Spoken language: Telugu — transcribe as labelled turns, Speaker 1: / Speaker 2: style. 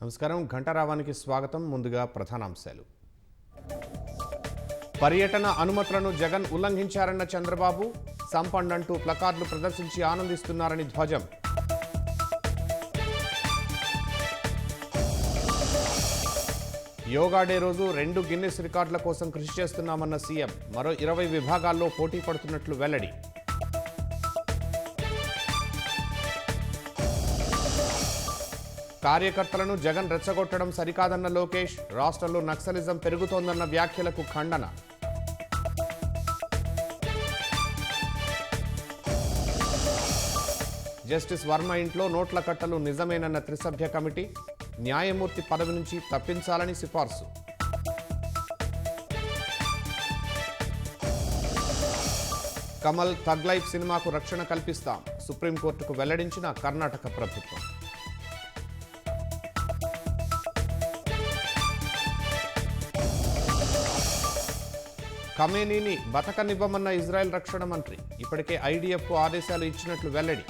Speaker 1: నమస్కారం. ఘంటారావానికి స్వాగతం. ముందుగా ప్రధానాంశాలు. పర్యటన అనుమతులను జగన్ ఉల్లంఘించారన్న చంద్రబాబు. సంపండ్ అంటూ ప్లకార్డులు ప్రదర్శించి ఆనందిస్తున్నారని ధ్వజం. యోగా డే రోజు 2 గిన్నిస్ రికార్డుల కోసం కృషి చేస్తున్నామన్న సీఎం. మరో 20 విభాగాల్లో పోటీ పడుతున్నట్లు వెల్లడి. కార్యకర్తలను జగన్ రెచ్చగొట్టడం సరికాదన్న లోకేష్. రాష్ట్రంలో నక్సలిజం పెరుగుతోందన్న వ్యాఖ్యలకు ఖండన. జస్టిస్ వర్మ ఇంట్లో నోట్ల కట్టలు నిజమేనన్న త్రిసభ్య కమిటీ. న్యాయమూర్తి పదవి నుంచి తప్పించాలని సిఫార్సు. కమల్ థగ్ లైఫ్ సినిమాకు రక్షణ కల్పిస్తాం. సుప్రీంకోర్టుకు వెల్లడించిన కర్ణాటక ప్రభుత్వం. ఖమేనీని బతకనివ్వమన్న ఇజ్రాయెల్ రక్షణ మంత్రి. ఇప్పటికే ఐడిఎఫ్కు ఆదేశాలు ఇచ్చినట్లు వెల్లడి.